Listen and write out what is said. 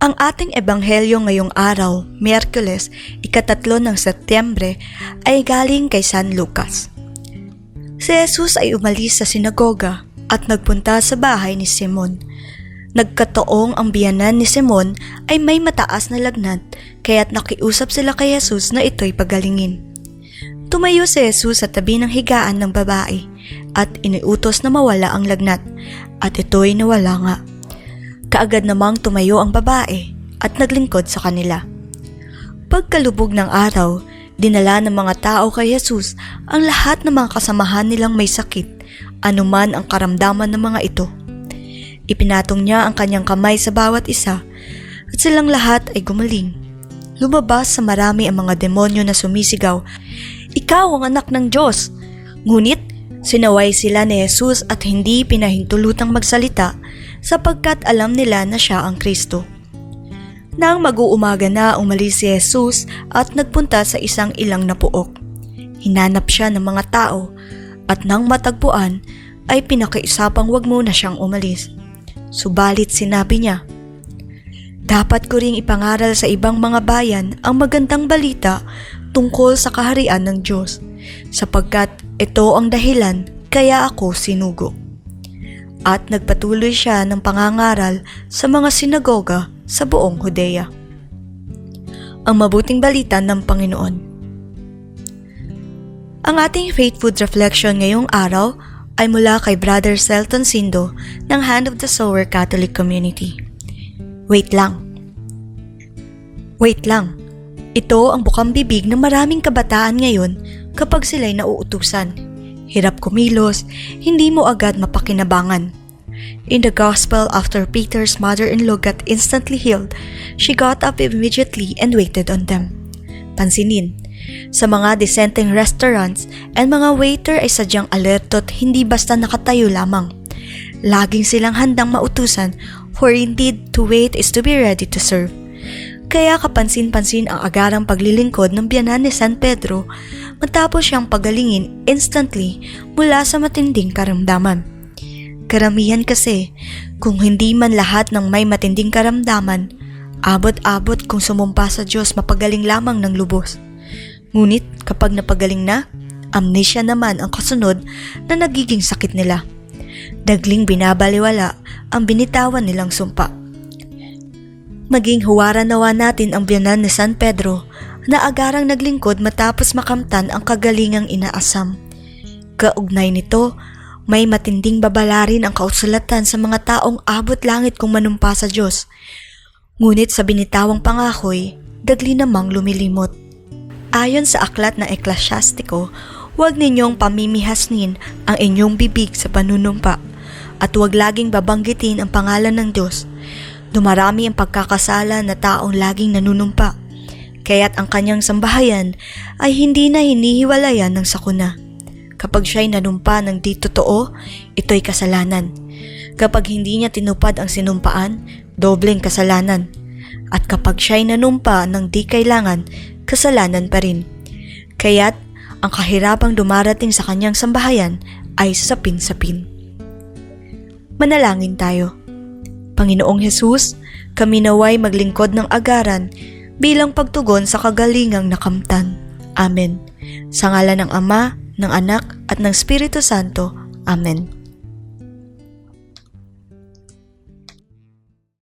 Ang ating ebanghelyo ngayong araw, Miyerkules, 3 ng Setyembre, ay galing kay San Lucas. Si Jesus ay umalis sa sinagoga at nagpunta sa bahay ni Simon. Nagkataong ang biyanan ni Simon ay may mataas na lagnat, kaya't nakiusap sila kay Jesus na ito'y pagalingin. Tumayo si Jesus sa tabi ng higaan ng babae at iniutos na mawala ang lagnat, at ito'y nawala nga. Kaagad namang tumayo ang babae at naglingkod sa kanila. Pagkalubog ng araw, dinala ng mga tao kay Jesus ang lahat ng mga kasamahan nilang may sakit, anuman ang karamdaman ng mga ito. Ipinatong niya ang kanyang kamay sa bawat isa at silang lahat ay gumaling. Lumabas sa marami ang mga demonyo na sumisigaw, "Ikaw ang anak ng Diyos!" Ngunit sinaway sila ni Jesus at hindi pinahintulutang magsalita sapagkat alam nila na siya ang Kristo. Nang mag-uumaga na, umalis si Jesus at nagpunta sa isang ilang na puok. Hinanap siya ng mga tao at nang matagpuan ay pinakiusapang wag muna siyang umalis. Subalit sinabi niya, "Dapat ko ring ipangaral sa ibang mga bayan ang magandang balita tungkol sa kaharian ng Diyos, sapagkat ito ang dahilan kaya ako sinugo." At nagpatuloy siya ng pangangaral sa mga sinagoga sa buong Judea. Ang mabuting balita ng Panginoon. Ang ating Faith Food Reflection ngayong araw ay mula kay Brother Celton Sindo ng Hand of the Sower Catholic Community. Wait lang. Wait lang. Ito ang bukang bibig ng maraming kabataan ngayon kapag sila'y nauutusan. Hirap kumilos, hindi mo agad mapakinabangan. In the Gospel, after Peter's mother-in-law got instantly healed, she got up immediately and waited on them. Pansinin, sa mga dissenting restaurants and mga waiter ay sadyang alerto at hindi basta nakatayo lamang. Laging silang handang mautusan, for indeed to wait is to be ready to serve. Kaya kapansin-pansin ang agarang paglilingkod ng biyanan ni San Pedro matapos siyang pagalingin instantly mula sa matinding karamdaman. Karamihan kasi, kung hindi man lahat ng may matinding karamdaman, abot-abot kung sumumpa sa Diyos mapagaling lamang ng lubos. Ngunit kapag napagaling na, amnesia naman ang kasunod na nagiging sakit nila. Dagling binabaliwala ang binitawan nilang sumpa. Maging huwaran nawa natin ang biyanan ni San Pedro na agarang naglingkod matapos makamtan ang kagalingang inaasam. Kaugnay nito, may matinding babala rin ang kausulatan sa mga taong abot langit kung manumpa sa Diyos. Ngunit sa binitawang pangakoy, dagli namang lumilimot. Ayon sa aklat na Eklesyastiko, huwag ninyong pamimihasnin ang inyong bibig sa panunumpa at huwag laging babanggitin ang pangalan ng Diyos. Dumarami ang pagkakasala na taong laging nanunumpa, kaya't ang kanyang sambahayan ay hindi na hinihiwalayan ng sakuna. Kapag siya'y nanumpa ng di totoo, ito'y kasalanan. Kapag hindi niya tinupad ang sinumpaan, dobleng kasalanan. At kapag siya'y nanumpa ng di kailangan, kasalanan pa rin. Kaya't ang kahirapang dumarating sa kanyang sambahayan ay sapin-sapin. Manalangin tayo. Panginoong Hesus, kami naway maglingkod ng agaran bilang pagtugon sa kagalingang nakamtan. Amen. Sa ngalan ng Ama, ng Anak, at ng Espiritu Santo. Amen.